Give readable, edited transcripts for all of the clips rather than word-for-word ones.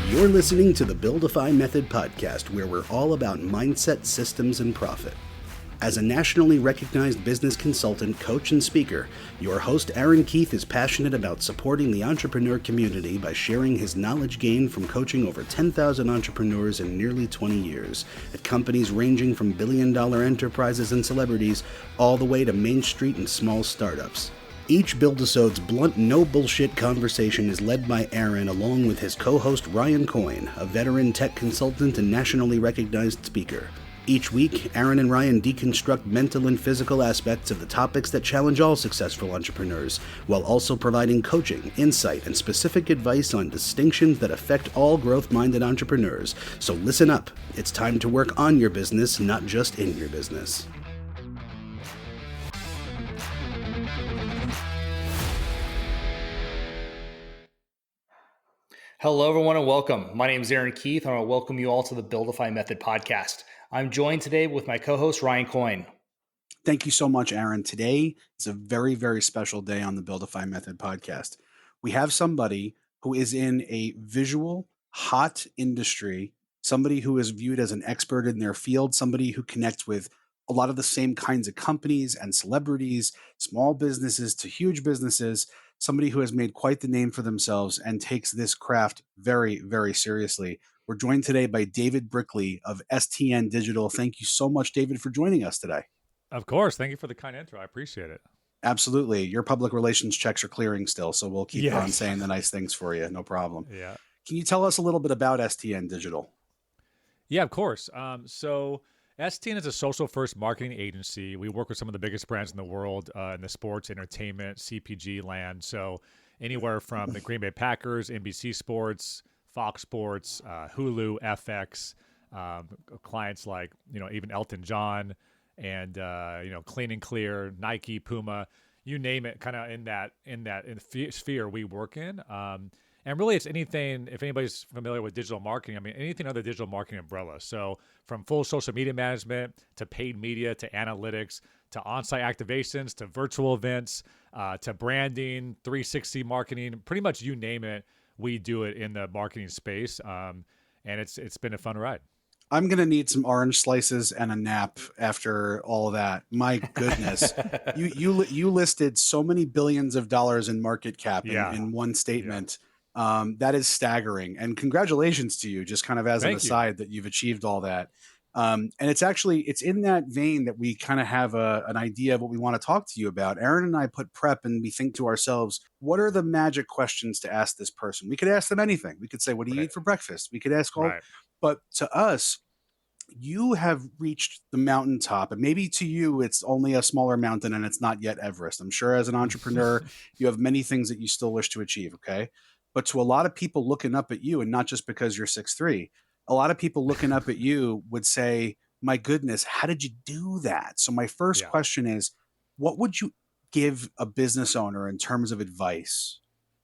You're listening to the Build-ify Method podcast, where we're all about mindset, systems, and profit. As a nationally recognized business consultant, coach, and speaker, your host Aaron Keith is passionate about supporting the entrepreneur community by sharing his knowledge gained from coaching over 10,000 entrepreneurs in nearly 20 years at companies ranging from billion-dollar enterprises and celebrities all the way to Main Street and small startups. Each Build-isode's blunt, no-bullshit conversation is led by Aaron along with his co-host Ryan Coyne, a veteran tech consultant and nationally recognized speaker. Each week, Aaron and Ryan deconstruct mental and physical aspects of the topics that challenge all successful entrepreneurs, while also providing coaching, insight, and specific advice on distinctions that affect all growth-minded entrepreneurs. So listen up. It's time to work on your business, not just in your business. Hello, everyone, and welcome. My name is Aaron Keith, and I want to welcome you all to the Build-ify Method podcast. I'm joined today with my co-host, Ryan Coyne. Thank you so much, Aaron. Today is a very, very special day on the Build-ify Method podcast. We have somebody who is in a visual, hot industry, somebody who is viewed as an expert in their field, somebody who connects with a lot of the same kinds of companies and celebrities, small businesses to huge businesses, somebody who has made quite the name for themselves and takes this craft very, very seriously. We're joined today by David Brickley of STN Digital. Thank you so much, David, for joining us today. Of course. Thank you for the kind intro. I appreciate it. Absolutely. Your public relations checks are clearing still, so we'll keep on saying the nice things for you. No problem. Yeah. Can you tell us a little bit about STN Digital? Yeah, of course. So STN is a social-first marketing agency. We work with some of the biggest brands in the world in the sports, entertainment, CPG land. So anywhere from the Green Bay Packers, NBC Sports, Fox Sports, Hulu, FX, clients like, even Elton John and, Clean and Clear, Nike, Puma, you name it, kind of in the sphere we work in. And really it's anything, if anybody's familiar with digital marketing, anything other digital marketing umbrella. So from full social media management to paid media to analytics to on-site activations to virtual events to branding, 360 marketing, pretty much you name it, we do it in the marketing space. And it's been a fun ride. I'm going to need some orange slices and a nap after all of that. My goodness. You listed so many billions of dollars in market cap in one statement. Yeah. That is staggering. And congratulations to you, just kind of as an aside, that you've achieved all that. And it's in that vein that we kind of have an idea of what we want to talk to you about. Aaron and I put prep and we think to ourselves, what are the magic questions to ask this person? We could ask them anything. We could say, what do you eat for breakfast? We could ask all, but to us, you have reached the mountaintop, and maybe to you, it's only a smaller mountain and it's not yet Everest. I'm sure as an entrepreneur, you have many things that you still wish to achieve. Okay. But to a lot of people looking up at you, and not just because you're 6'3", a lot of people looking up at you would say, my goodness, how did you do that? So my first question is, what would you give a business owner in terms of advice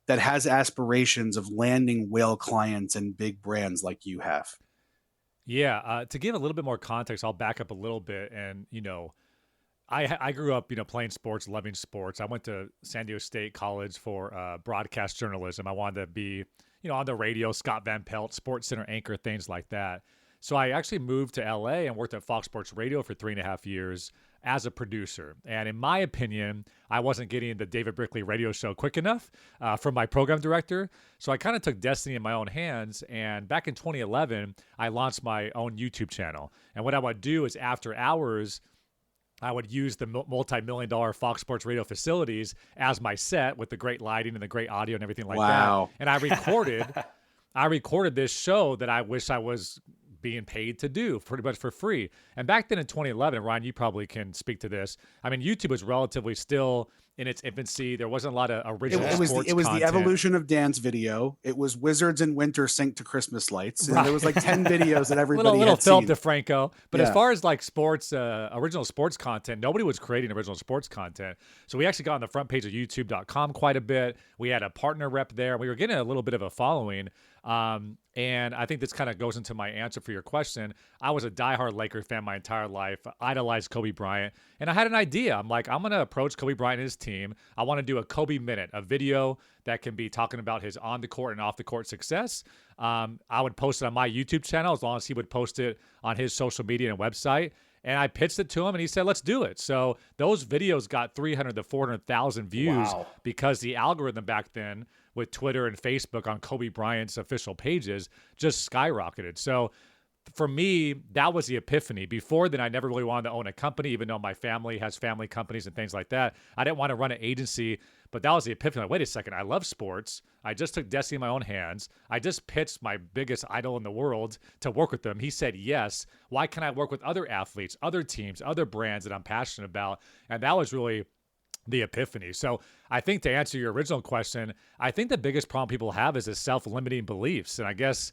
that has aspirations of landing whale clients and big brands like you have? Yeah. To give a little bit more context, I'll back up a little bit. And, I grew up, playing sports, loving sports. I went to San Diego State College for broadcast journalism. I wanted to be, on the radio, Scott Van Pelt, Sports Center anchor, things like that. So I actually moved to LA and worked at Fox Sports Radio for 3.5 years as a producer. And in my opinion, I wasn't getting the David Brickley radio show quick enough from my program director. So I kind of took destiny in my own hands. And back in 2011, I launched my own YouTube channel. And what I would do is after hours, I would use the multi-million-dollar Fox Sports Radio facilities as my set with the great lighting and the great audio and everything like that. And I recorded this show that I wish I was being paid to do pretty much for free. And back then in 2011, Ryan, you probably can speak to this. YouTube was relatively still in its infancy. There wasn't a lot of original sports content. It was the evolution of dance video. It was Wizards in Winter synced to Christmas lights. And there was like 10 videos that everybody little had Philip seen. DeFranco. But as far as like sports, original sports content, nobody was creating original sports content. So we actually got on the front page of YouTube.com quite a bit. We had a partner rep there. We were getting a little bit of a following. And I think this kind of goes into my answer for your question. I was a diehard Laker fan my entire life, idolized Kobe Bryant, and I had an idea. I'm like, I'm going to approach Kobe Bryant and his team team. I want to do a Kobe Minute, a video that can be talking about his on the court and off the court success. I would post it on my YouTube channel as long as he would post it on his social media and website. And I pitched it to him and he said, let's do it. So those videos got 300 to 400,000 views because the algorithm back then with Twitter and Facebook on Kobe Bryant's official pages just skyrocketed. So for me, that was the epiphany. Before then, I never really wanted to own a company, even though my family has family companies and things like that. I didn't want to run an agency, but that was the epiphany. Like, wait a second, I love sports. I just took destiny in my own hands. I just pitched my biggest idol in the world to work with him. He said yes. Why can't I work with other athletes, other teams, other brands that I'm passionate about? And that was really the epiphany. So I think to answer your original question, I think the biggest problem people have is the self-limiting beliefs. And I guess,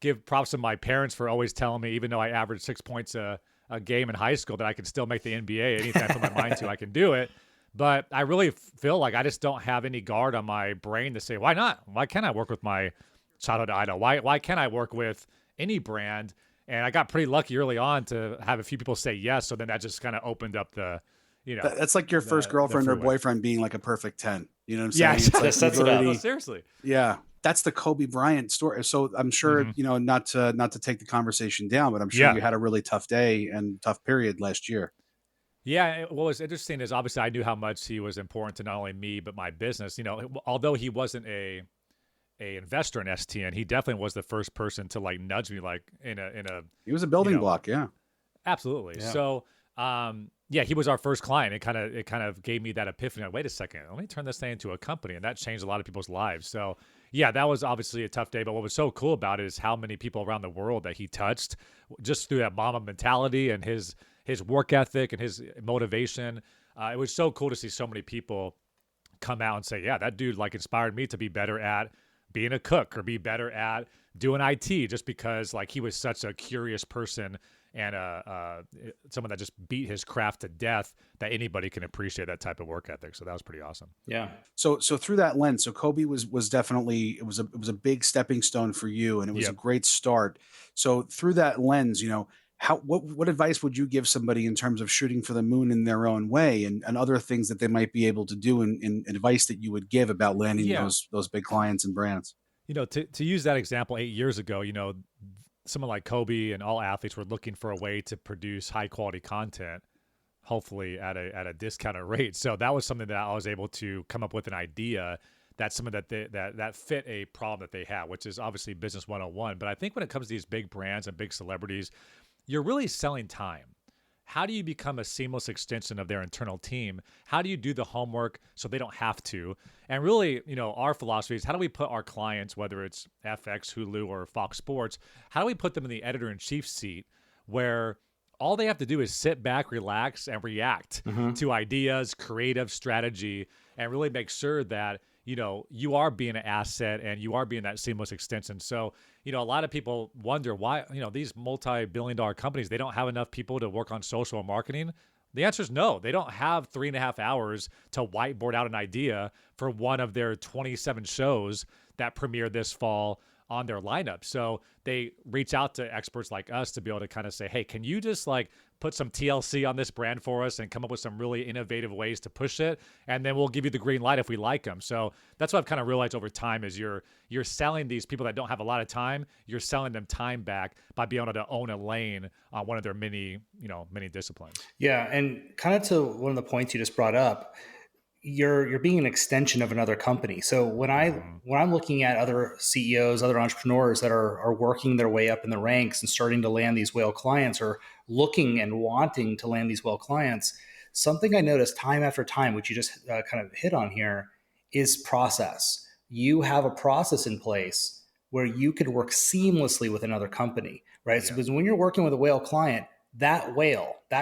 give props to my parents for always telling me, even though I averaged 6 points a game in high school, that I can still make the NBA anytime I put my mind to, I can do it. But I really feel like I just don't have any guard on my brain to say, why not? Why can't I work with my childhood idol? Why can't I work with any brand? And I got pretty lucky early on to have a few people say yes. So then that just kind of opened up the, that's like your first girlfriend or boyfriend being like a perfect 10. You know what I'm saying? Yeah, it's like sets it up. No, seriously. Yeah. That's the Kobe Bryant story. So I'm sure, not to take the conversation down, but I'm sure you had a really tough day and tough period last year. Yeah. What was interesting is obviously I knew how much he was important to not only me, but my business. Although he wasn't a investor in STN, he definitely was the first person to like nudge me like in a he was a building block. Yeah, absolutely. Yeah. So, he was our first client. It kind of gave me that epiphany. Like, wait a second, let me turn this thing into a company. And that changed a lot of people's lives. So yeah, that was obviously a tough day, but what was so cool about it is how many people around the world that he touched just through that Mamba mentality and his work ethic and his motivation. It was so cool to see so many people come out and say, yeah, that dude like inspired me to be better at being a cook or be better at doing IT, just because like he was such a curious person and someone that just beat his craft to death, that anybody can appreciate that type of work ethic. So that was pretty awesome. Yeah. So through that lens, so Kobe was definitely, it was a big stepping stone for you, and it was a great start. So through that lens, what advice would you give somebody in terms of shooting for the moon in their own way, and other things that they might be able to do, and advice that you would give about landing those big clients and brands? To use that example 8 years ago, someone like Kobe and all athletes were looking for a way to produce high quality content, hopefully at a discounted rate. So that was something that I was able to come up with an idea that's something that fit a problem that they had, which is obviously business 101. But I think when it comes to these big brands and big celebrities, you're really selling time. How do you become a seamless extension of their internal team? How do you do the homework so they don't have to? And really, our philosophy is, how do we put our clients, whether it's FX, Hulu, or Fox Sports, how do we put them in the editor-in-chief seat where all they have to do is sit back, relax, and react to ideas, creative strategy, and really make sure that you are being an asset and you are being that seamless extension. So, a lot of people wonder why, these multi-billion-dollar companies, they don't have enough people to work on social marketing. The answer is no. They don't have 3.5 hours to whiteboard out an idea for one of their 27 shows that premiere this fall on their lineup. So they reach out to experts like us to be able to kind of say, hey, can you just like put some TLC on this brand for us and come up with some really innovative ways to push it? And then we'll give you the green light if we like them. So that's what I've kind of realized over time is you're selling these people that don't have a lot of time. You're selling them time back by being able to own a lane on one of their many disciplines. Yeah. And kind of to one of the points you just brought up, you're being an extension of another company. So when I'm looking at other CEOs, other entrepreneurs that are working their way up in the ranks and starting to land these whale clients, or looking and wanting to land these whale clients, something I noticed time after time, which you just kind of hit on here, is process. You have a process in place where you could work seamlessly with another company, right? Yeah. So because when you're working with a whale client, that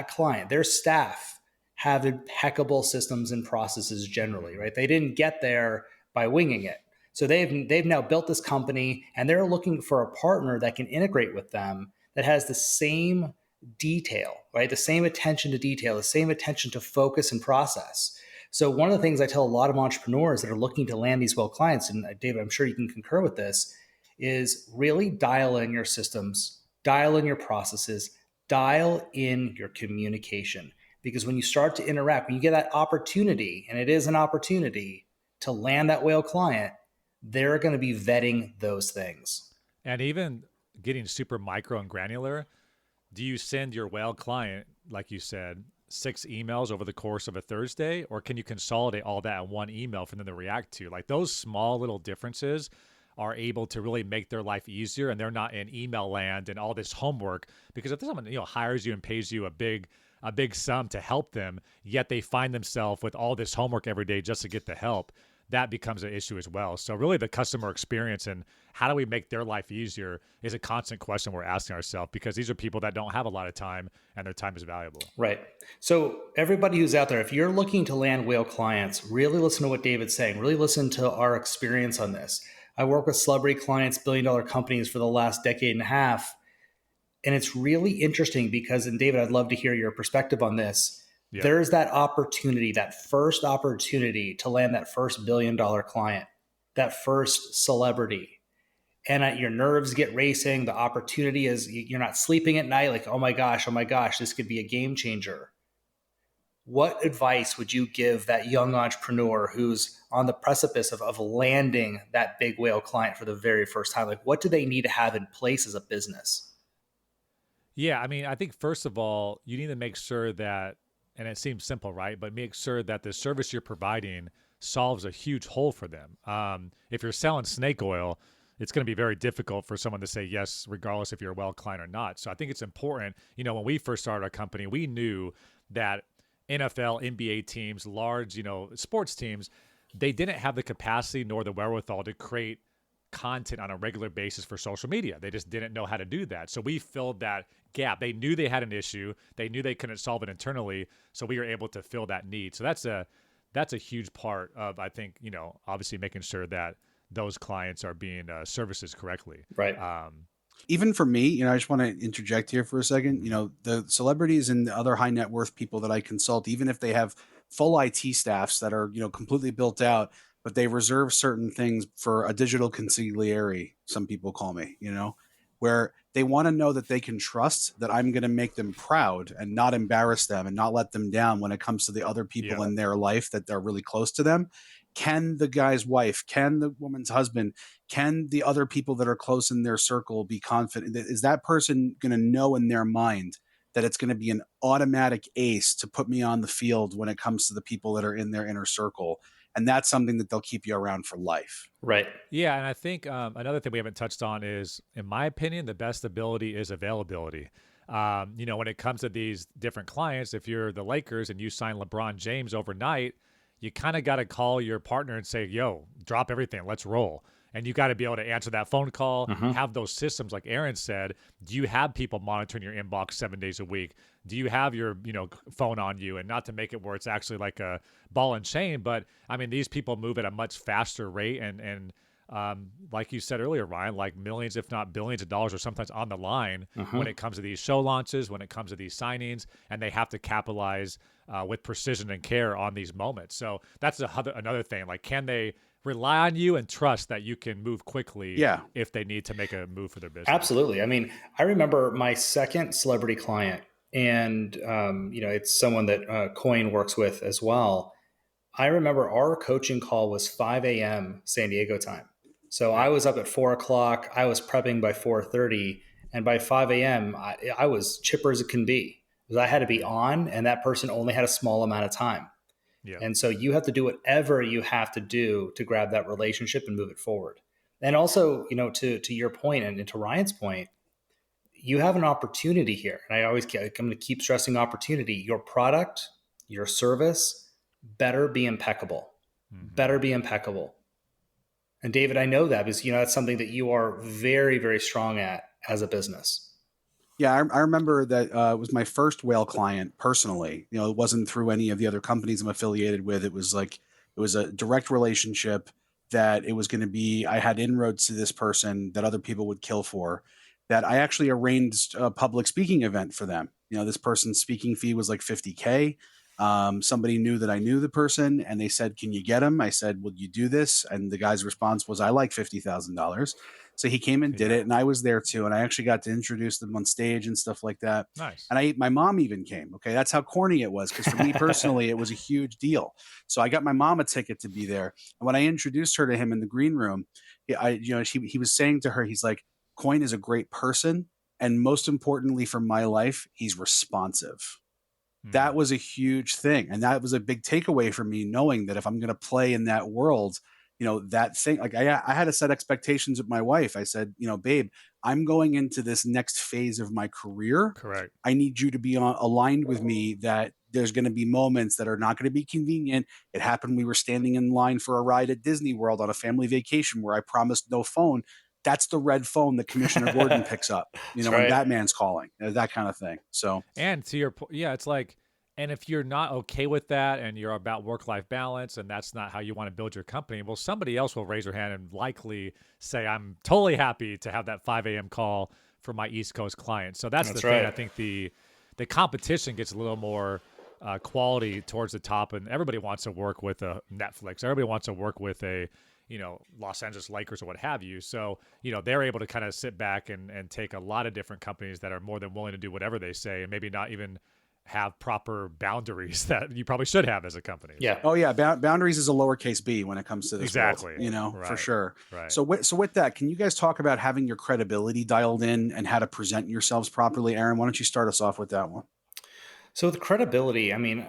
client, their staff have impeccable systems and processes generally, right? They didn't get there by winging it. So they've now built this company, and they're looking for a partner that can integrate with them, that has the same detail, right? The same attention to detail, the same attention to focus and process. So one of the things I tell a lot of entrepreneurs that are looking to land these whale clients, and David, I'm sure you can concur with this, is really dial in your systems, dial in your processes, dial in your communication. Because when you start to interact, when you get that opportunity, and it is an opportunity to land that whale client, they're going to be vetting those things. And even getting super micro and granular, do you send your whale client, like you said, 6 emails over the course of a Thursday, or can you consolidate all that in one email for them to react to? Like those small little differences are able to really make their life easier, and they're not in email land and all this homework. Because if someone hires you and pays you a big sum to help them, yet they find themselves with all this homework every day just to get the help, that becomes an issue as well. So really the customer experience and how do we make their life easier is a constant question we're asking ourselves, because these are people that don't have a lot of time and their time is valuable. Right. So everybody who's out there, if you're looking to land whale clients, really listen to what David's saying. Really listen to our experience on this. I work with celebrity clients, billion-dollar companies for the last decade and a half. And it's really interesting because, and David, I'd love to hear your perspective on this. Yeah. There's that opportunity, that first opportunity to land that first billion-dollar client, that first celebrity. And your nerves get racing. The opportunity is you're not sleeping at night like, oh my gosh, this could be a game changer. What advice would you give that young entrepreneur who's on the precipice of landing that big whale client for the very first time? Like, what do they need to have in place as a business? Yeah, I mean, I think first of all, you need to make sure that, and it seems simple, right? But make sure that the service you're providing solves a huge hole for them. If you're selling snake oil, it's going to be very difficult for someone to say yes, regardless if you're a well client or not. So I think it's important. When we first started our company, we knew that NFL, NBA teams, large, sports teams, they didn't have the capacity nor the wherewithal to create content on a regular basis for social media. They just didn't know how to do that. So we filled that gap. They knew they had an issue. They knew they couldn't solve it internally. So we were able to fill that need. So that's a huge part of, I think, obviously making sure that those clients are being services correctly. Right. Even for me, I just want to interject here for a second. The celebrities and the other high net worth people that I consult, even if they have full IT staffs that are, completely built out, but they reserve certain things for a digital consigliere, some people call me, where they want to know that they can trust that I'm going to make them proud and not embarrass them and not let them down when it comes to the other people in their life that they're really close to them. Can the guy's wife, can the woman's husband, can the other people that are close in their circle be confident? Is that person going to know in their mind that it's going to be an automatic ace to put me on the field when it comes to the people that are in their inner circle? And that's something that they'll keep you around for life. Right. Yeah. And I think another thing we haven't touched on is, in my opinion, the best ability is availability. When it comes to these different clients, if you're the Lakers and you sign LeBron James overnight, you kind of got to call your partner and say, yo, drop everything, let's roll. And you got to be able to answer that phone call, have those systems like Aaron said. Do you have people monitoring your inbox 7 days a week? Do you have your phone on you? And not to make it where it's actually like a ball and chain, but I mean, these people move at a much faster rate. And like you said earlier, Ryan, like millions, if not billions of dollars are sometimes on the line when it comes to these show launches, when it comes to these signings, and they have to capitalize with precision and care on these moments. So that's another thing. Like, can they rely on you and trust that you can move quickly if they need to make a move for their business? Absolutely. I mean, I remember my second celebrity client, and it's someone that Coin works with as well. I remember our coaching call was 5 a.m. San Diego time. So I was up at 4 o'clock. I was prepping by 4:30, and by 5 a.m. I was chipper as it can be, because I had to be on, and that person only had a small amount of time. Yeah. And so you have to do whatever you have to do to grab that relationship and move it forward. And also, to your point and to Ryan's point, you have an opportunity here. And I'm going to keep stressing opportunity. Your product, your service better be impeccable. Better be impeccable. And David, I know that because, that's something that you are very, very strong at as a business. Yeah, I remember that it was my first whale client personally. It wasn't through any of the other companies I'm affiliated with. It was a direct relationship that it was going to be. I had inroads to this person that other people would kill for, that I actually arranged a public speaking event for them. This person's speaking fee was like $50K. Somebody knew that I knew the person, and they said, "Can you get him?" I said, "Will you do this?" And the guy's response was, "I like $50,000." So he came and did it, and I was there too, and I actually got to introduce them on stage and stuff like that. Nice. And my mom even came. Okay, that's how corny it was, because for me personally, it was a huge deal. So I got my mom a ticket to be there, and when I introduced her to him in the green room, he was saying to her, he's like, "Coin is a great person, and most importantly for my life, he's responsive." That was a huge thing. And that was a big takeaway for me, knowing that if I'm going to play in that world, that thing, like I had to set expectations with my wife. I said, "Babe, I'm going into this next phase of my career. Correct. I need you to be aligned with me that there's going to be moments that are not going to be convenient." It happened. We were standing in line for a ride at Disney World on a family vacation where I promised no phone. That's the red phone that Commissioner Gordon picks up, when Batman's calling, that kind of thing. So, and to your point, yeah, it's like, and if you're not okay with that and you're about work-life balance and that's not how you want to build your company, well, somebody else will raise their hand and likely say, "I'm totally happy to have that 5 a.m. call for my East Coast client." So that's the thing. I think the competition gets a little more quality towards the top, and everybody wants to work with a Netflix. Everybody wants to work with a Los Angeles Lakers or what have you. So, they're able to kind of sit back and take a lot of different companies that are more than willing to do whatever they say, and maybe not even have proper boundaries that you probably should have as a company. Yeah. Oh yeah. Boundaries is a lowercase b when it comes to this exactly world, right. For sure. Right. So with that, can you guys talk about having your credibility dialed in and how to present yourselves properly? Aaron, why don't you start us off with that one? So the credibility, I mean,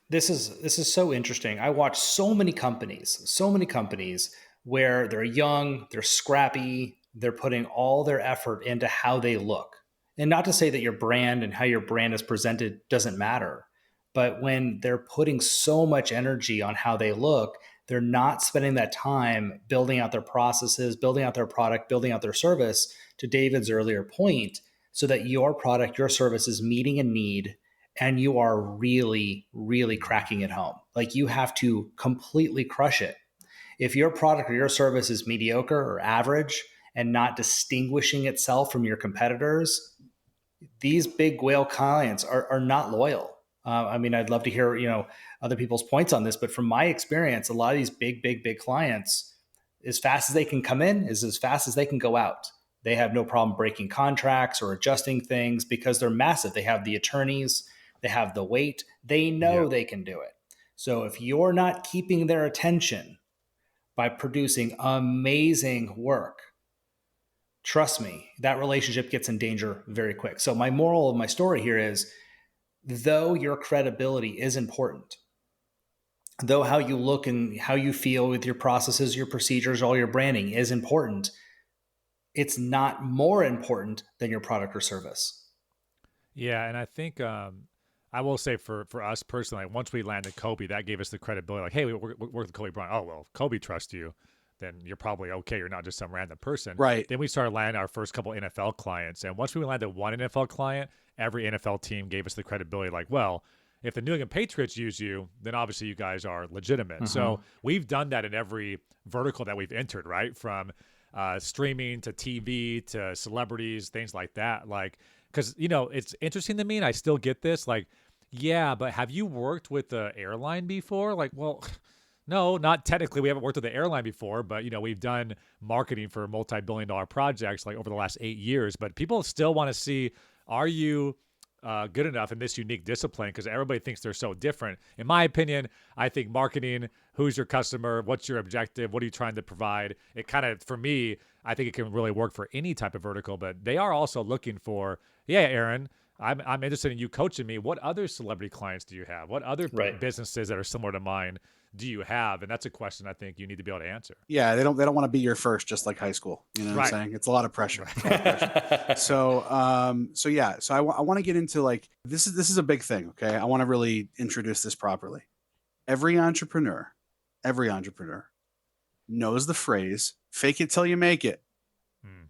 this is so interesting. I watch so many companies where they're young, they're scrappy, they're putting all their effort into how they look. And not to say that your brand and how your brand is presented doesn't matter, but when they're putting so much energy on how they look, they're not spending that time building out their processes, building out their product, building out their service, to David's earlier point, so that your product, your service is meeting a need and you are really, really cracking it home. Like, you have to completely crush it. If your product or your service is mediocre or average and not distinguishing itself from your competitors, these big whale clients are not loyal. I mean, I'd love to hear, other people's points on this, but from my experience, a lot of these big clients, as fast as they can come in is as fast as they can go out. They have no problem breaking contracts or adjusting things because they're massive. They have the attorneys, they have the weight, they know they can do it. So if you're not keeping their attention by producing amazing work, trust me, that relationship gets in danger very quick. So my moral of my story here is, though your credibility is important, though how you look and how you feel with your processes, your procedures, all your branding is important, it's not more important than your product or service. Yeah, and I think I will say for us personally, once we landed Kobe, that gave us the credibility. Like, hey, we work with Kobe Bryant. Oh, well, if Kobe trusts you, then you're probably okay. You're not just some random person. Right. Then we started landing our first couple NFL clients. And once we landed one NFL client, every NFL team gave us the credibility. Like, well, if the New England Patriots use you, then obviously you guys are legitimate. Mm-hmm. So we've done that in every vertical that we've entered, right? From streaming to TV to celebrities, things like that. Like, because, it's interesting to me, and I still get this, like, yeah, but have you worked with the airline before? Like, well, no, not technically. We haven't worked with the airline before, but, we've done marketing for multi-billion-dollar projects like over the last 8 years. But people still want to see, are you good enough in this unique discipline? Because everybody thinks they're so different. In my opinion, I think marketing, who's your customer, what's your objective, what are you trying to provide? It kind of, for me, I think it can really work for any type of vertical. But they are also looking for, yeah, Aaron, I'm interested in you coaching me. What other celebrity clients do you have? What other businesses that are similar to mine do you have? And that's a question I think you need to be able to answer. Yeah, they don't want to be your first, just like high school. You know what I'm saying? It's a lot of pressure. So I want to get into, like, this is a big thing. Okay, I want to really introduce this properly. Every entrepreneur knows the phrase "fake it till you make it."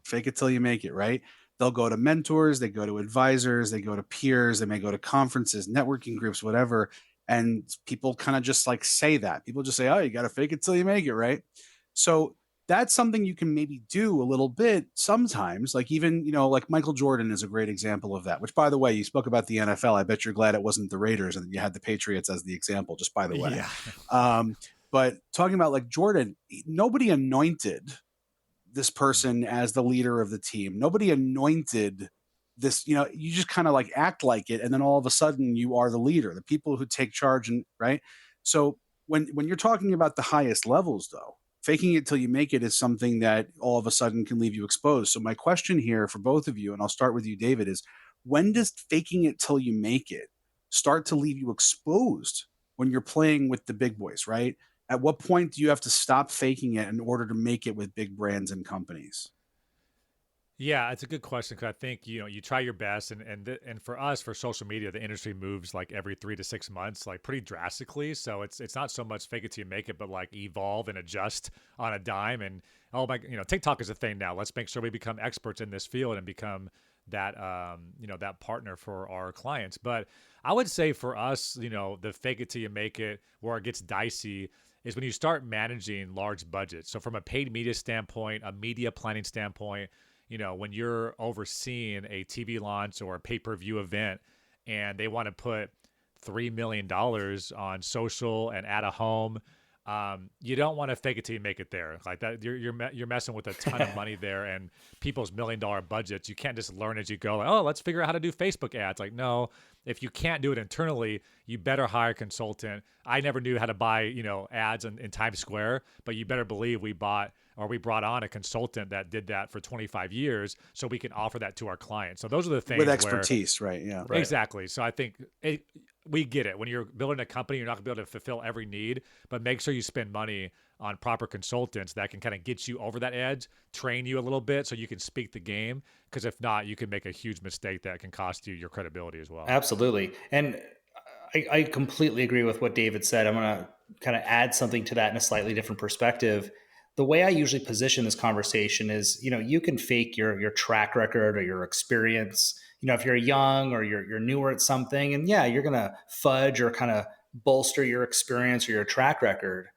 Fake it till you make it, right? They'll go to mentors, they go to advisors, they go to peers, they may go to conferences, networking groups, whatever. And people kind of just like say that. People just say, "Oh, you got to fake it till you make it," right? So that's something you can maybe do a little bit sometimes. Like even, like Michael Jordan is a great example of that, which by the way, you spoke about the NFL. I bet you're glad it wasn't the Raiders and you had the Patriots as the example, just by the way. Yeah. But talking about like Jordan, nobody anointed this person as the leader of the team. Nobody anointed this, you just kind of like act like it. And then all of a sudden you are the leader, the people who take charge. And right. So when you're talking about the highest levels though, faking it till you make it is something that all of a sudden can leave you exposed. So my question here for both of you, and I'll start with you, David, is when does faking it till you make it start to leave you exposed when you're playing with the big boys, right? At what point do you have to stop faking it in order to make it with big brands and companies? Yeah, it's a good question because I think you try your best, and for us, for social media, the industry moves like every 3 to 6 months, like pretty drastically. So it's not so much fake it till you make it, but like evolve and adjust on a dime. And oh my, TikTok is a thing now. Let's make sure we become experts in this field and become that that partner for our clients. But I would say for us, the fake it till you make it, where it gets dicey, is when you start managing large budgets. So from a paid media standpoint, a media planning standpoint, when you're overseeing a TV launch or a pay-per-view event and they want to put $3 million on social and at a home, you don't want to fake it till you make it there. Like that, you're messing with a ton of money there and people's $1 million budgets. You can't just learn as you go. Like, oh, let's figure out how to do Facebook ads. Like, no, if you can't do it internally, you better hire a consultant. I never knew how to buy, ads in Times Square, but you better believe we brought on a consultant that did that for 25 years so we can offer that to our clients. So those are the things with expertise, right? Yeah, right. Exactly. So I think we get it. When you're building a company, you're not gonna be able to fulfill every need, but make sure you spend money on proper consultants that can kind of get you over that edge, train you a little bit so you can speak the game. Because if not, you can make a huge mistake that can cost you your credibility as well. Absolutely. And I completely agree with what David said. I'm going to kind of add something to that in a slightly different perspective. The way I usually position this conversation is, you can fake your track record or your experience. If you're young or you're newer at something, and yeah, you're going to fudge or kind of bolster your experience or your track record.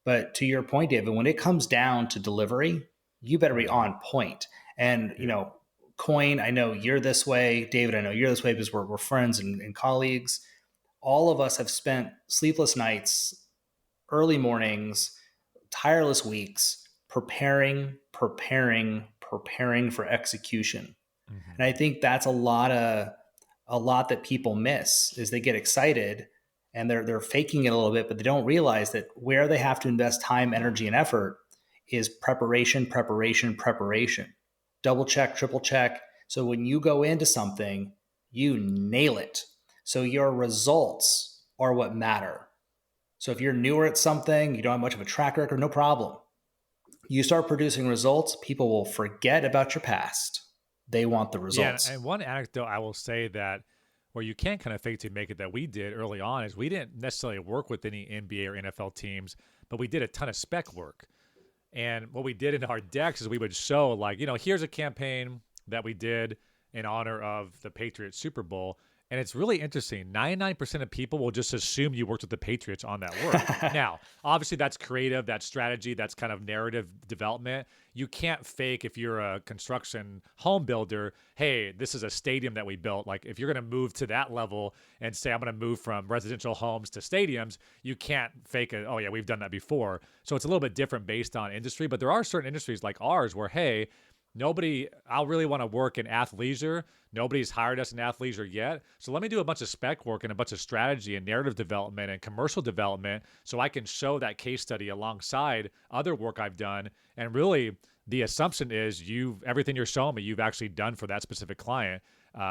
But to your point, David, when it comes down to delivery, you better be on point. And, Coin, I know you're this way. David, I know you're this way because we're friends and colleagues. All of us have spent sleepless nights, early mornings, tireless weeks preparing for execution. Mm-hmm. And I think that's a lot that people miss is they get excited and they're faking it a little bit, but they don't realize that where they have to invest time, energy, and effort is preparation. Double check, triple check. So when you go into something, you nail it. So your results are what matter. So if you're newer at something, you don't have much of a track record, no problem. You start producing results, people will forget about your past. They want the results. Yeah, and one anecdote I will say that where you can kind of fake to make it that we did early on is we didn't necessarily work with any NBA or NFL teams, but we did a ton of spec work. And what we did in our decks is we would show like, here's a campaign that we did in honor of the Patriots Super Bowl. And it's really interesting. 99% of people will just assume you worked with the Patriots on that work. Now, obviously that's creative, that's strategy, that's kind of narrative development. You can't fake if you're a construction home builder, hey, this is a stadium that we built. Like if you're going to move to that level and say, I'm going to move from residential homes to stadiums, you can't fake it. Oh yeah, we've done that before. So it's a little bit different based on industry, but there are certain industries like ours where, hey, I really want to work in athleisure. Nobody's hired us in athleisure yet. So let me do a bunch of spec work and a bunch of strategy and narrative development and commercial development so I can show that case study alongside other work I've done. And really the assumption is everything you're showing me, you've actually done for that specific client,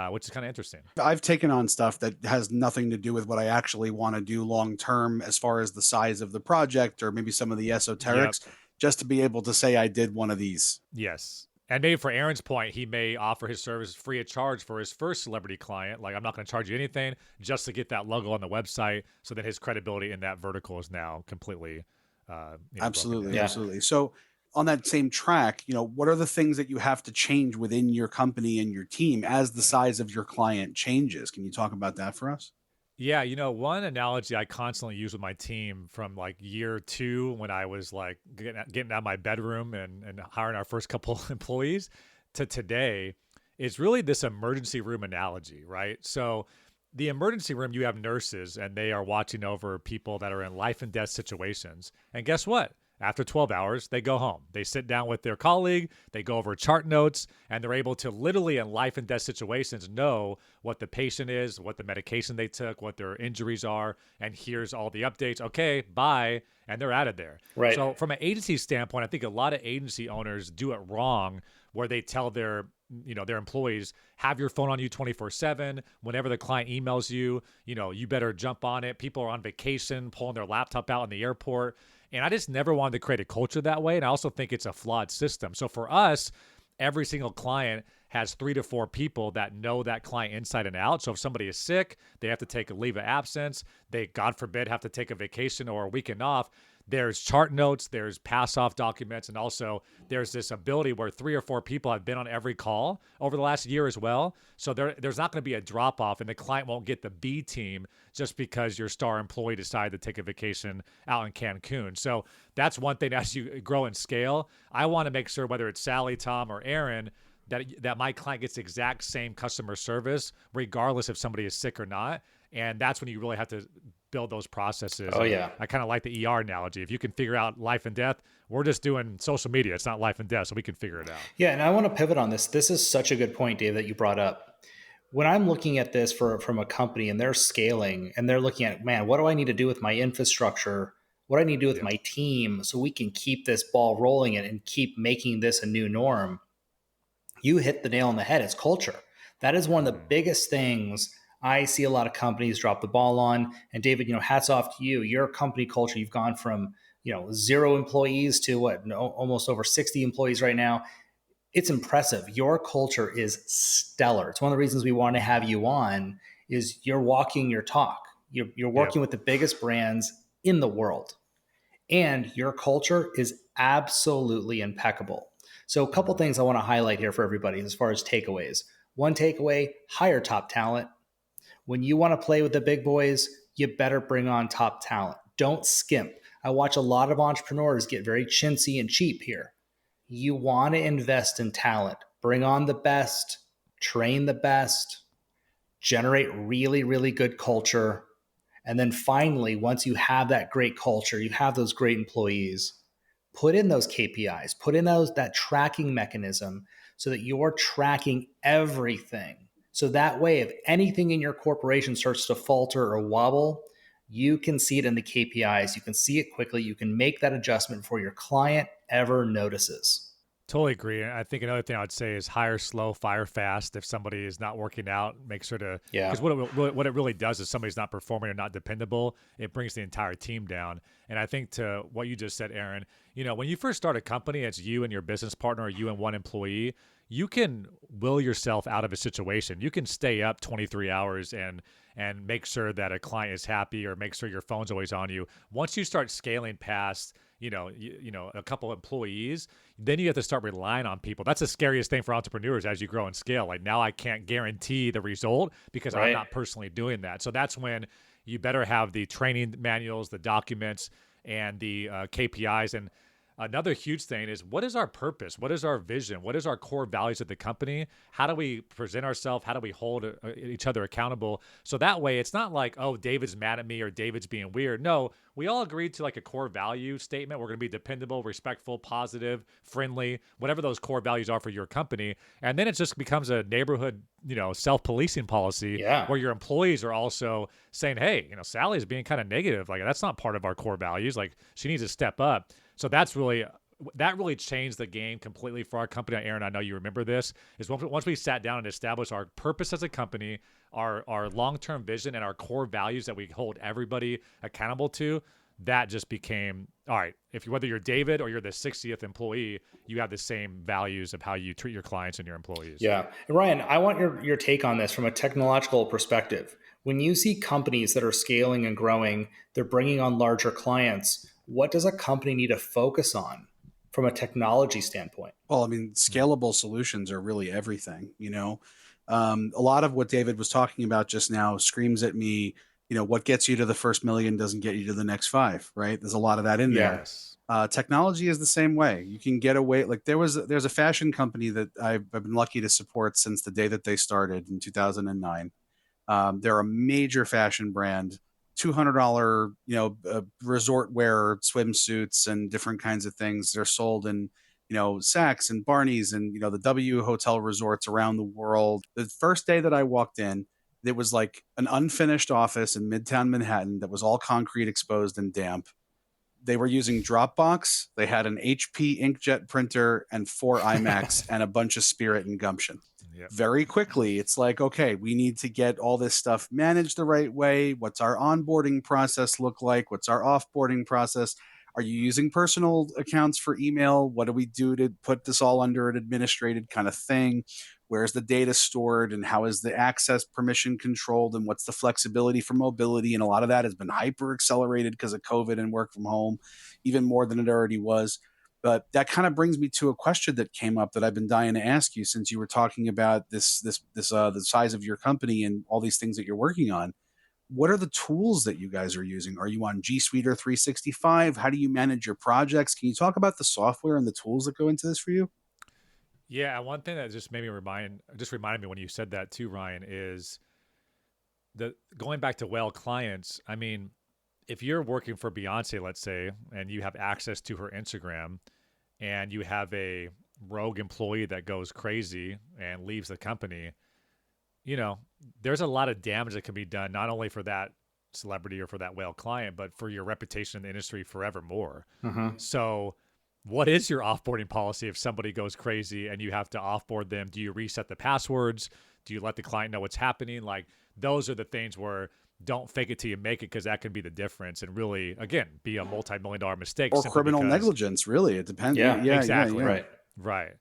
which is kind of interesting. I've taken on stuff that has nothing to do with what I actually want to do long-term as far as the size of the project or maybe some of the esoterics, just to be able to say I did one of these. Yes. And maybe for Aaron's point, he may offer his service free of charge for his first celebrity client. Like, I'm not going to charge you anything just to get that logo on the website. So that his credibility in that vertical is now completely. Absolutely. Absolutely. So on that same track, what are the things that you have to change within your company and your team as the size of your client changes? Can you talk about that for us? Yeah, one analogy I constantly use with my team from like year 2 when I was like getting out of my bedroom and hiring our first couple employees to today is really this emergency room analogy, right? So the emergency room, you have nurses and they are watching over people that are in life and death situations. And guess what? After 12 hours, they go home. They sit down with their colleague, they go over chart notes, and they're able to literally in life and death situations know what the patient is, what the medication they took, what their injuries are, and here's all the updates. Okay, bye, and they're out of there. Right. So from an agency standpoint, I think a lot of agency owners do it wrong where they tell their employees, have your phone on you 24/7. Whenever the client emails you, you better jump on it. People are on vacation, pulling their laptop out in the airport. And I just never wanted to create a culture that way. And I also think it's a flawed system. So for us, every single client has 3 to 4 people that know that client inside and out. So if somebody is sick, they have to take a leave of absence. They, God forbid, have to take a vacation or a weekend off. There's chart notes, there's pass-off documents, and also there's this ability where 3 or 4 people have been on every call over the last year as well. So there's not going to be a drop-off, and the client won't get the B team just because your star employee decided to take a vacation out in Cancun. So that's one thing as you grow and scale. I want to make sure whether it's Sally, Tom, or Aaron, that my client gets the exact same customer service, regardless if somebody is sick or not. And that's when you really have to build those processes. Oh, yeah. I kind of like the ER analogy. If you can figure out life and death, we're just doing social media. It's not life and death, so we can figure it out. Yeah, and I want to pivot on this. This is such a good point, Dave, that you brought up. When I'm looking at this from a company and they're scaling and they're looking at, man, what do I need to do with my infrastructure? What do I need to do with my team so we can keep this ball rolling and keep making this a new norm? You hit the nail on the head. It's culture. That is one of the biggest things I see a lot of companies drop the ball on. And David, hats off to you. Your company culture, you've gone from 0 employees to almost over 60 employees right now. It's impressive. Your culture is stellar. It's one of the reasons we want to have you on. Is you're walking your talk. You're working with the biggest brands in the world, and your culture is absolutely impeccable. So a couple things I want to highlight here for everybody as far as takeaways. One takeaway: hire top talent. When you want to play with the big boys, you better bring on top talent. Don't skimp. I watch a lot of entrepreneurs get very chintzy and cheap here. You want to invest in talent. Bring on the best, train the best, generate really, really good culture. And then finally, once you have that great culture, you have those great employees, put in those KPIs, put in that tracking mechanism so that you're tracking everything. So that way, if anything in your corporation starts to falter or wobble, you can see it in the KPIs. You can see it quickly. You can make that adjustment before your client ever notices. Totally agree. I think another thing I would say is hire slow, fire fast. If somebody is not working out, make sure to, because what it really does is somebody's not performing or not dependable, it brings the entire team down. And I think to what you just said, Aaron, when you first start a company, it's you and your business partner, or you and one employee. You can will yourself out of a situation. You can stay up 23 hours and make sure that a client is happy, or make sure your phone's always on you. Once you start scaling past a couple employees, then you have to start relying on people. That's the scariest thing for entrepreneurs as you grow and scale. Like, now I can't guarantee the result because I'm not personally doing that. So that's when you better have the training manuals, the documents, and the KPIs. And another huge thing is, what is our purpose? What is our vision? What is our core values of the company? How do we present ourselves? How do we hold each other accountable? So that way, it's not like, oh, David's mad at me or David's being weird. No, we all agreed to like a core value statement. We're going to be dependable, respectful, positive, friendly, whatever those core values are for your company. And then it just becomes a neighborhood, self-policing policy where your employees are also saying, hey, Sally's being kind of negative. Like, that's not part of our core values. Like, she needs to step up. So that really changed the game completely for our company. Aaron, I know you remember this, is once we sat down and established our purpose as a company, our long-term vision, and our core values that we hold everybody accountable to, that just became, all right, whether you're David or you're the 60th employee, you have the same values of how you treat your clients and your employees. Yeah. And Ryan, I want your take on this from a technological perspective. When you see companies that are scaling and growing, they're bringing on larger clients, what does a company need to focus on from a technology standpoint? Well, scalable solutions are really everything. A lot of what David was talking about just now screams at me what gets you to the first million doesn't get you to the next five, right? There's a lot of that in there. Yes. Technology is the same way. You can get away. Like there's a fashion company that I've been lucky to support since the day that they started in 2009. They're a major fashion brand, $200, resort wear swimsuits and different kinds of things. They're sold in, Saks and Barney's and, the W hotel resorts around the world. The first day that I walked in, it was like an unfinished office in Midtown Manhattan that was all concrete exposed and damp. They were using Dropbox. They had an HP inkjet printer and 4 iMacs and a bunch of Spirit and Gumption. Yep. Very quickly, it's like, okay, we need to get all this stuff managed the right way. What's our onboarding process look like? What's our offboarding process? Are you using personal accounts for email? What do we do to put this all under an administrated kind of thing? Where's the data stored and how is the access permission controlled and what's the flexibility for mobility? And a lot of that has been hyper accelerated because of COVID and work from home, even more than it already was. But that kind of brings me to a question that came up that I've been dying to ask you since you were talking about the size of your company and all these things that you're working on. What are the tools that you guys are using? Are you on G Suite or 365? How do you manage your projects? Can you talk about the software and the tools that go into this for you? Yeah, one thing that just reminded me when you said that too, Ryan, is going back to whale clients. I mean, if you're working for Beyonce, let's say, and you have access to her Instagram and you have a rogue employee that goes crazy and leaves the company, there's a lot of damage that can be done, not only for that celebrity or for that whale client, but for your reputation in the industry forevermore. Mm-hmm. So what is your offboarding policy if somebody goes crazy and you have to offboard them? Do you reset the passwords? Do you let the client know what's happening? Like, those are the things where don't fake it till you make it, because that can be the difference and really, again, be a multi-million-dollar mistake. Or criminal negligence, really. It depends. Yeah, exactly. Yeah. Right.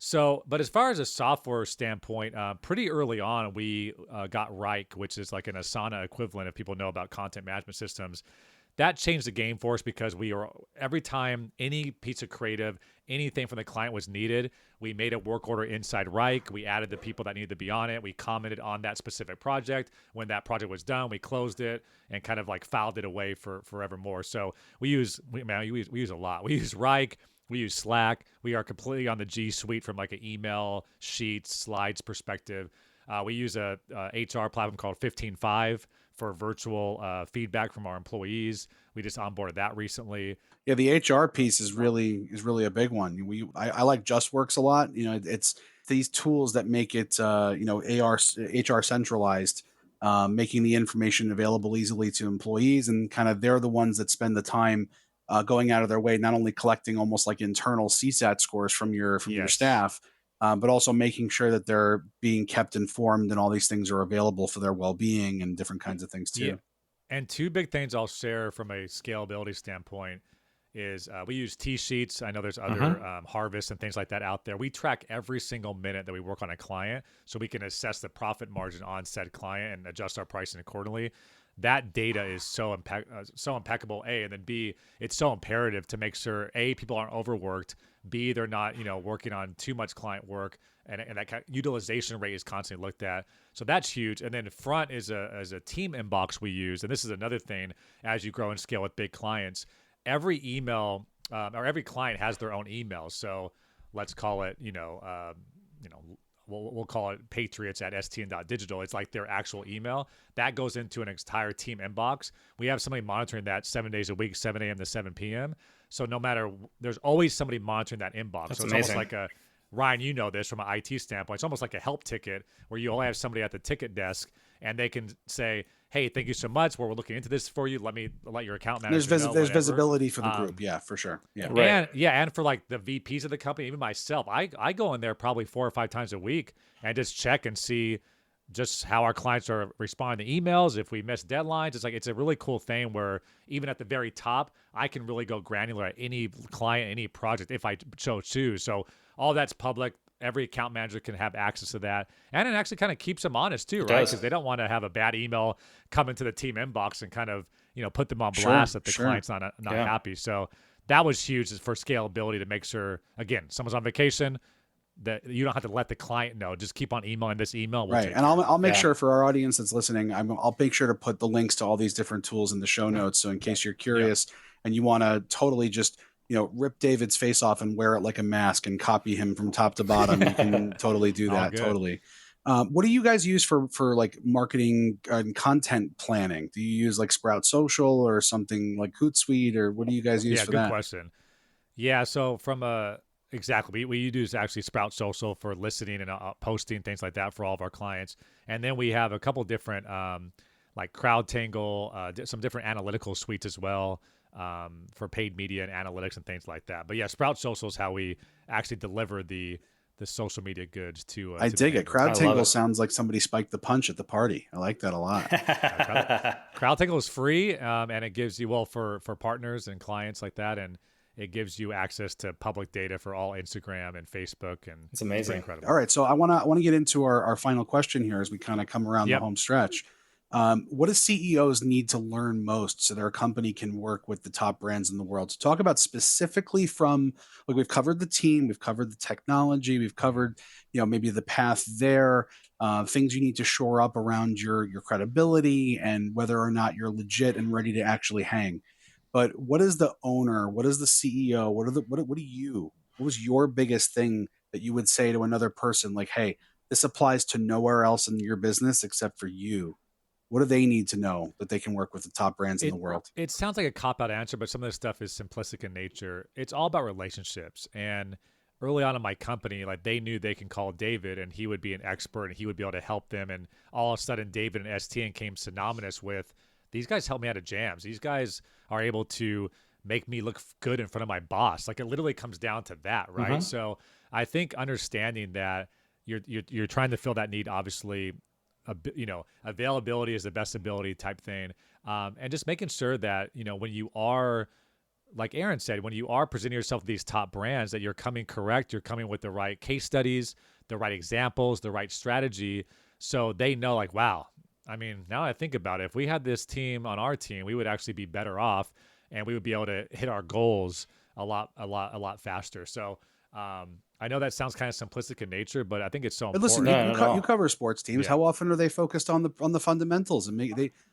So, but as far as a software standpoint, pretty early on, we got Rike, which is like an Asana equivalent, if people know about content management systems. That changed the game for us because every time any piece of creative, anything from the client was needed, we made a work order inside Rike. We added the people that needed to be on it. We commented on that specific project. When that project was done, we closed it and kind of like filed it away for forevermore. So we use a lot. We use Rike. We use Slack. We are completely on the G Suite from like an email, sheets, slides perspective. We use a HR platform called 15.5 for virtual feedback from our employees. We just onboarded that recently. Yeah, the HR piece is really a big one. I like JustWorks a lot. It's these tools that make it HR centralized, making the information available easily to employees, and kind of they're the ones that spend the time going out of their way, not only collecting almost like internal CSAT scores from your staff, but also making sure that they're being kept informed and all these things are available for their well-being and different kinds of things too. Yeah. And two big things I'll share from a scalability standpoint is we use T-Sheets. I know there's other Harvest and things like that out there. We track every single minute that we work on a client so we can assess the profit margin on said client and adjust our pricing accordingly. That data is so impeccable, A, and then B, it's so imperative to make sure, A, people aren't overworked, B, they're not, working on too much client work, and that kind of utilization rate is constantly looked at. So that's huge. And then Front is a team inbox we use, and this is another thing as you grow and scale with big clients. Every email or every client has their own email. So let's call it, we'll call it patriots@stn.digital. It's like their actual email. That goes into an entire team inbox. We have somebody monitoring that 7 days a week, 7 a.m. to 7 p.m. So there's always somebody monitoring that inbox. That's so it's amazing. almost like Ryan, you know this from an IT standpoint, it's almost like a help ticket where you only have somebody at the ticket desk and they can say, hey, thank you so much. We're looking into this for you. Let your account manager know. There's visibility for the group. Yeah, for sure. Yeah. Right. And for like the VPs of the company, even myself, I go in there probably 4 or 5 times a week and just check and see just how our clients are responding to emails. If we miss deadlines, it's a really cool thing where even at the very top, I can really go granular at any client, any project if I so choose. So all that's public. Every account manager can have access to that. And it actually kind of keeps them honest too, right? Because they don't want to have a bad email come into the team inbox and kind of, put them on blast that the client's not happy. So that was huge for scalability to make sure, again, someone's on vacation, that you don't have to let the client know. Just keep on emailing this email. We'll right. And I'll make sure for our audience that's listening, I'll make sure to put the links to all these different tools in the show notes. So in case you're curious and you want to totally just, rip David's face off and wear it like a mask and copy him from top to bottom, you can totally do that. Totally. What do you guys use for like marketing and content planning? Do you use like Sprout Social or something like Hootsuite, or what do you guys use for that? Yeah, good question. Yeah, so exactly, we use actually Sprout Social for listening and posting, things like that for all of our clients. And then we have a couple different like CrowdTangle, some different analytical suites as well for paid media and analytics and things like that. But yeah, Sprout Social is how we actually deliver the social media goods to. I dig it. CrowdTangle sounds like somebody spiked the punch at the party. I like that a lot. CrowdTangle is free, and it gives you for partners and clients like that, and it gives you access to public data for all Instagram and Facebook, and it's amazing. Incredible. All right, so I want to get into our final question here as we kind of come around the home stretch. What do CEOs need to learn most so their company can work with the top brands in the world? To talk about specifically from, like, we've covered the team, we've covered the technology, we've covered, maybe the path there, things you need to shore up around your credibility and whether or not you're legit and ready to actually hang. But what is the owner? What is the CEO? What was your biggest thing that you would say to another person? Like, hey, this applies to nowhere else in your business except for you. What do they need to know that they can work with the top brands in the world? It sounds like a cop-out answer, but some of this stuff is simplistic in nature. It's all about relationships. And early on in my company, like, they knew they can call David and he would be an expert and he would be able to help them. And all of a sudden, David and STN came synonymous with, these guys help me out of jams. These guys are able to make me look good in front of my boss. Like, it literally comes down to that, right? Mm-hmm. So I think understanding that you're trying to fill that need, obviously, availability is the best ability type thing. And just making sure that, when you are, like Aaron said, when you are presenting yourself to these top brands, that you're coming correct, you're coming with the right case studies, the right examples, the right strategy. So they know, like, wow, I mean, now I think about it, if we had this team on our team, we would actually be better off and we would be able to hit our goals a lot faster. So, I know that sounds kind of simplistic in nature, but I think it's so important. Listen, you cover sports teams. Yeah. How often are they focused on the fundamentals and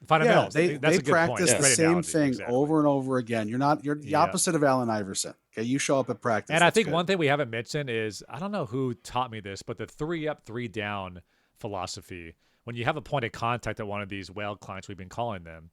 fundamentals? They practice the same thing over and over again. You're the opposite of Allen Iverson. Okay, you show up at practice. And I think one thing we haven't mentioned is, I don't know who taught me this, but the 3 up, 3 down philosophy. When you have a point of contact at one of these whale clients, we've been calling them.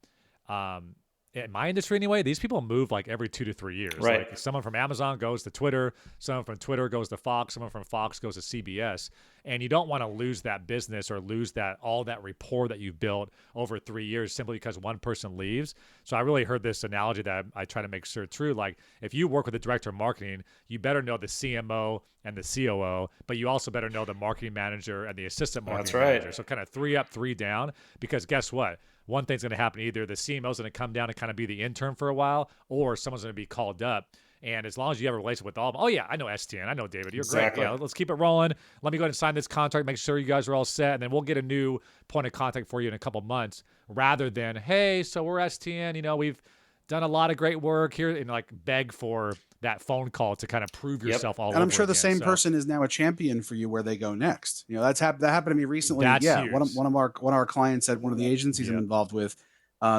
In my industry anyway, these people move like every 2 to 3 years. Right. Like, someone from Amazon goes to Twitter, someone from Twitter goes to Fox, someone from Fox goes to CBS. And you don't want to lose that business or lose all that rapport that you've built over 3 years simply because one person leaves. So I really heard this analogy that I try to make sure true. Like, if you work with the director of marketing, you better know the CMO and the COO, but you also better know the marketing manager and the assistant marketing manager. So kind of 3 up, 3 down, because guess what? One thing's going to happen. Either the CMO is going to come down and kind of be the intern for a while, or someone's going to be called up. And as long as you have a relationship with all of them, oh yeah, I know STN, I know David, you're great. Yeah, let's keep it rolling. Let me go ahead and sign this contract, make sure you guys are all set, and then we'll get a new point of contact for you in a couple months, rather than, hey, so we're STN, we've done a lot of great work here, and like beg for that phone call to kind of prove yourself all over again. And I'm sure the same person is now a champion for you where they go next. That happened to me recently. That's huge. One of our clients at one of the agencies I'm involved with,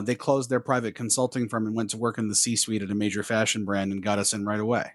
they closed their private consulting firm and went to work in the C-suite at a major fashion brand and got us in right away.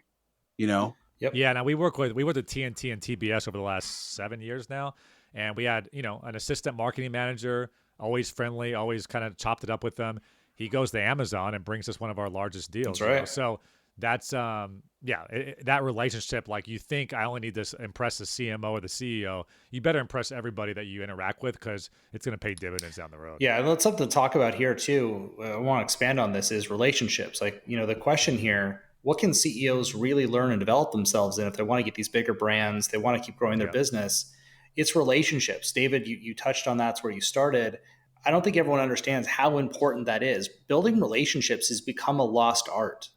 Yep. Yeah. Now we worked with TNT and TBS over the last 7 years now, and we had an assistant marketing manager, always friendly, always kind of chopped it up with them. He goes to Amazon and brings us one of our largest deals. That's right. So that's that relationship. Like, you think I only need to impress the CMO or the CEO, you better impress everybody that you interact with, because it's going to pay dividends down the road. Yeah, and that's something to talk about here too. I want to expand on this is relationships. Like, the question here: what can CEOs really learn and develop themselves in if they want to get these bigger brands? They want to keep growing their business. It's relationships. David, you touched on that's where you started. I don't think everyone understands how important that is. Building relationships has become a lost art.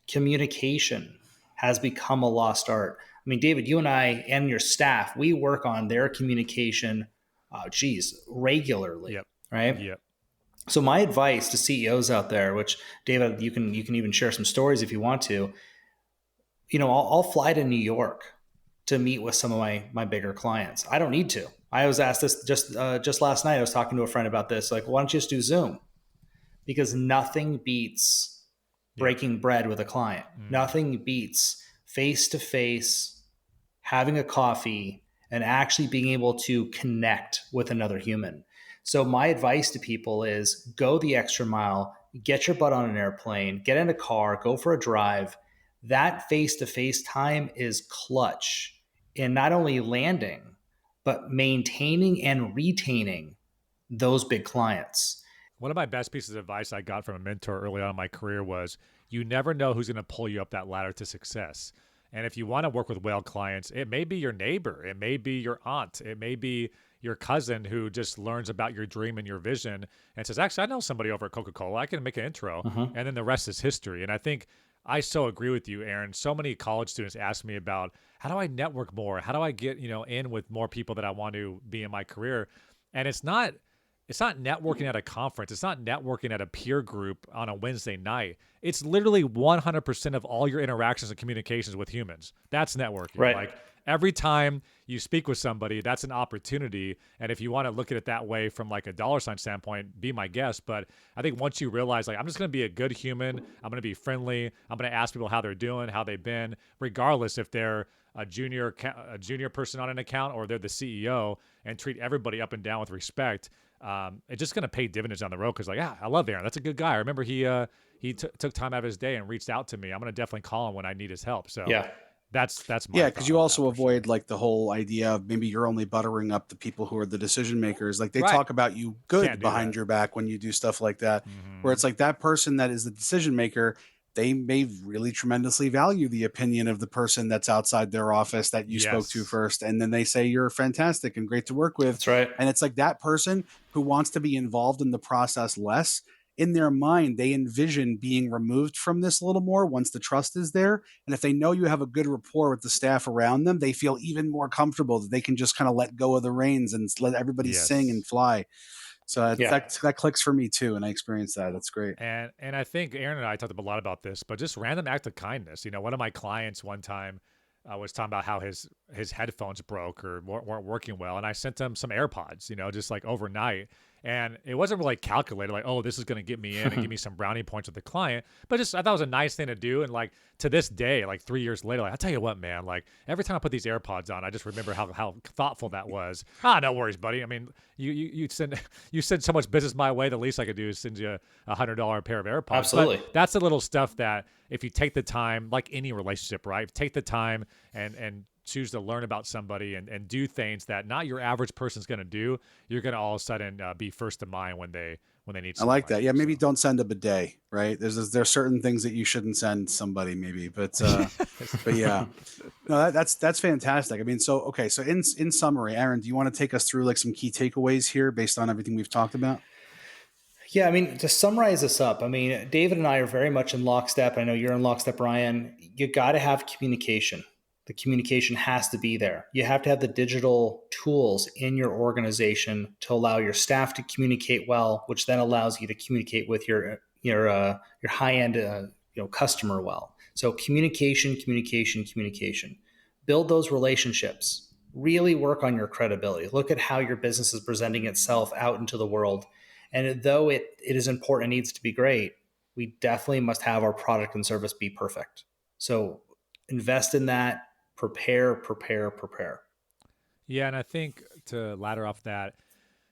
Communication has become a lost art. I mean, David, you and I and your staff, we work on their communication, regularly, right? Yep. So my advice to CEOs out there, which David, you can even share some stories if you want to. I'll fly to New York to meet with some of my bigger clients. I don't need to. I was asked this just last night. I was talking to a friend about this. Like, why don't you just do Zoom? Because nothing beats breaking bread with a client. Nothing beats face to face, having a coffee, and actually being able to connect with another human. So my advice to people is go the extra mile, get your butt on an airplane, get in a car, go for a drive. That face-to-face time is clutch in not only landing, but maintaining and retaining those big clients. One of my best pieces of advice I got from a mentor early on in my career was you never know who's going to pull you up that ladder to success. And if you want to work with whale clients, it may be your neighbor, it may be your aunt, it may be your cousin who just learns about your dream and your vision and says, actually, I know somebody over at Coca-Cola. I can make an intro. And then the rest is history. And I think I so agree with you, Aaron. So many college students ask me about how do I network more? How do I get, in with more people that I want to be in my career? And it's not networking at a conference. It's not networking at a peer group on a Wednesday night. It's literally 100% of all your interactions and communications with humans. That's networking. Right. Like every time you speak with somebody, that's an opportunity. And if you want to look at it that way from like a dollar sign standpoint, be my guest. But I think once you realize like, I'm just going to be a good human. I'm going to be friendly. I'm going to ask people how they're doing, how they've been, regardless if they're a junior person on an account or they're the CEO, and treat everybody up and down with respect. It's just going to pay dividends down the road. Cause like, I love Aaron. That's a good guy. I remember he took time out of his day and reached out to me. I'm going to definitely call him when I need his help. So that's my because you also avoid like the whole idea of maybe you're only buttering up the people who are the decision makers. Like they talk about you good behind your back when you do stuff like that, where it's like that person that is the decision maker, they may really tremendously value the opinion of the person that's outside their office that you spoke to first. And then they say, you're fantastic and great to work with. That's right. And it's like that person who wants to be involved in the process less, in their mind, they envision being removed from this a little more once the trust is there. And if they know you have a good rapport with the staff around them, they feel even more comfortable that they can just kind of let go of the reins and let everybody sing and fly. So that clicks for me too, and I experienced that. That's great. And I think Aaron and I talked a lot about this, but just random act of kindness. One of my clients one time was talking about how his headphones broke or weren't working well, and I sent him some AirPods, just like overnight. And it wasn't really calculated, like, oh, this is going to get me in and give me some brownie points with the client. But just I thought it was a nice thing to do. And like to this day, like 3 years later, like, I'll tell you what, man, like every time I put these AirPods on, I just remember how thoughtful that was. No worries, buddy. I mean, you send so much business my way. The least I could do is send you $100 pair of AirPods. Absolutely. But that's the little stuff that if you take the time, like any relationship, right? Take the time and choose to learn about somebody and do things that not your average person's going to do, you're going to all of a sudden be first in mind when they need something. I like that. Yeah, maybe don't send a bidet, right? There's certain things that you shouldn't send somebody maybe, but yeah. No, that's fantastic. I mean, so in summary, Aaron, do you want to take us through like some key takeaways here based on everything we've talked about? Yeah, I mean, to summarize this up, I mean, David and I are very much in lockstep. I know you're in lockstep, Ryan. You got to have communication. The communication has to be there. You have to have the digital tools in your organization to allow your staff to communicate well, which then allows you to communicate with your high-end customer well. So communication. Build those relationships. Really work on your credibility. Look at how your business is presenting itself out into the world. And though it is important, it needs to be great, we definitely must have our product and service be perfect. So invest in that. Prepare. Yeah, and I think to ladder off that,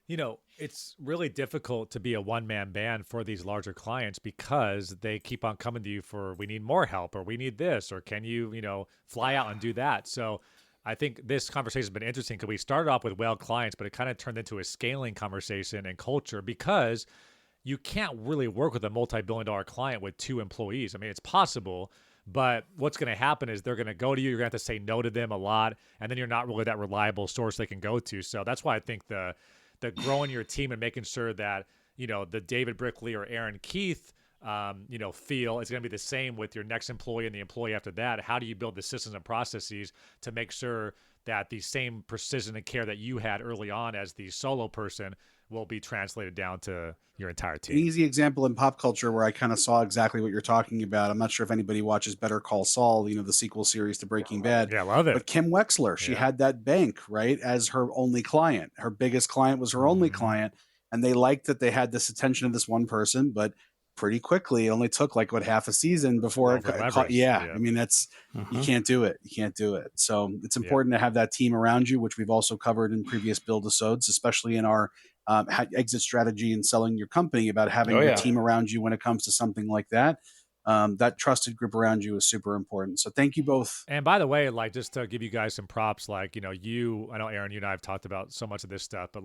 it's really difficult to be a one-man band for these larger clients because they keep on coming to you for, we need more help, or we need this, or can you, fly out and do that. So I think this conversation has been interesting because we started off with whale clients, but it kind of turned into a scaling conversation and culture because you can't really work with a multi-billion-dollar client with 2 employees. I mean, it's possible, but what's going to happen is they're going to go to you. You're going to have to say no to them a lot, and then you're not really that reliable source they can go to. So that's why I think the growing your team and making sure that, the David Brickley or Aaron Keith, feel it's going to be the same with your next employee and the employee after that. How do you build the systems and processes to make sure that the same precision and care that you had early on as the solo person will be translated down to your entire An team. easy example in pop culture where I kind of saw exactly what you're talking about. I'm not sure if anybody watches Better Call Saul, the sequel series to Breaking Bad. Yeah, I love it. But Kim Wexler, she had that bank, right, as her only client. Her biggest client was her only client. And they liked that they had this attention of this one person, but pretty quickly, it only took half a season before it caught. Yeah. I mean, that's, you can't do it. You can't do it. So it's important to have that team around you, which we've also covered in previous Build-isodes, especially in our exit strategy and selling your company, about having your team around you when it comes to something like that. That trusted group around you is super important. So thank you both. And by the way, just to give you guys some props, I know Aaron, you and I have talked about so much of this stuff, but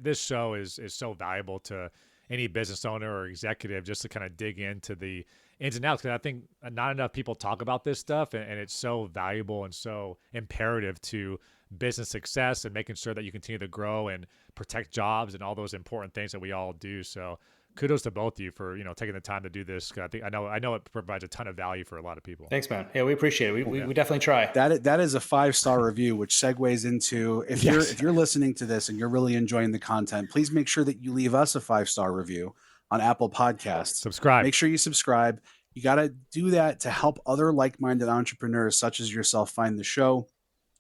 this show is so valuable to any business owner or executive, just to kind of dig into the ins and outs. Because I think not enough people talk about this stuff, and it's so valuable and so imperative to business success and making sure that you continue to grow and protect jobs and all those important things that we all do. So kudos to both of you for taking the time to do this. I know it provides a ton of value for a lot of people. Thanks, man. Yeah, we appreciate it. We definitely try. That is a 5-star review, which segues into if you're listening to this and you're really enjoying the content, please make sure that you leave us a 5-star review on Apple Podcasts. Subscribe. Make sure you subscribe. You got to do that to help other like-minded entrepreneurs such as yourself find the show.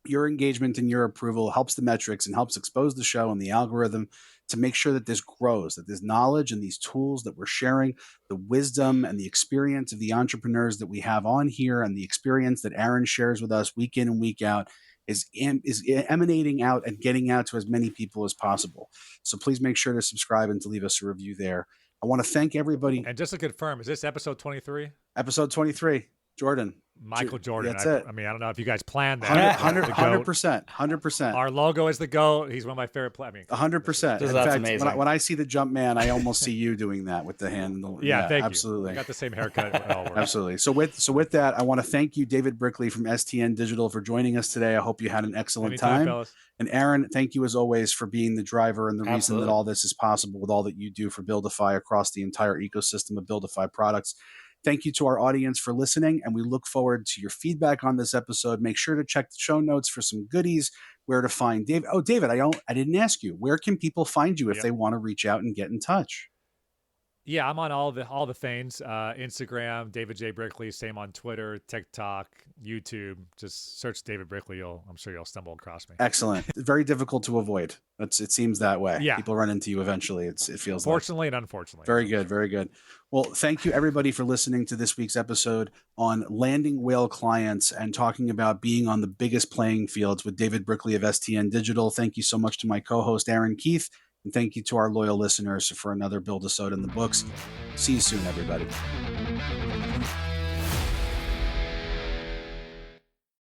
Your engagement and your approval helps the metrics and helps expose the show and the algorithm to make sure that this grows, that this knowledge and these tools that we're sharing, the wisdom and the experience of the entrepreneurs that we have on here, and the experience that Aaron shares with us week in and week out is emanating out and getting out to as many people as possible. So please make sure to subscribe and to leave us a review there. I want to thank everybody. And just to confirm, is this episode 23? Episode 23. Jordan. Michael Jordan. That's it. I mean, I don't know if you guys planned that. 100%. Our logo is the GOAT. He's one of my favorite players. 100%. In fact, amazing. When I see the jump man, I almost see you doing that with the hand. Thank you. Absolutely. We got the same haircut. Absolutely. So with that, I want to thank you, David Brickley from STN Digital, for joining us today. I hope you had an excellent time. Fellas. And Aaron, thank you as always for being the driver and the reason that all this is possible with all that you do for Buildify across the entire ecosystem of Buildify products. Thank you to our audience for listening, and we look forward to your feedback on this episode. Make sure to check the show notes for some goodies, where to find David. Oh, David, I didn't ask you. Where can people find you if they want to reach out and get in touch? Yeah, I'm on all the things. Instagram, David J. Brickley. Same on Twitter, TikTok, YouTube. Just search David Brickley. I'm sure you'll stumble across me. Excellent. Very difficult to avoid. It seems that way. Yeah. People run into you eventually. It feels Fortunately and unfortunately. Very good. Very good. Well, thank you everybody for listening to this week's episode on landing whale clients and talking about being on the biggest playing fields with David Brickley of STN Digital. Thank you so much to my co-host, Aaron Keith. And thank you to our loyal listeners for another Build-isode in the books. See you soon, everybody.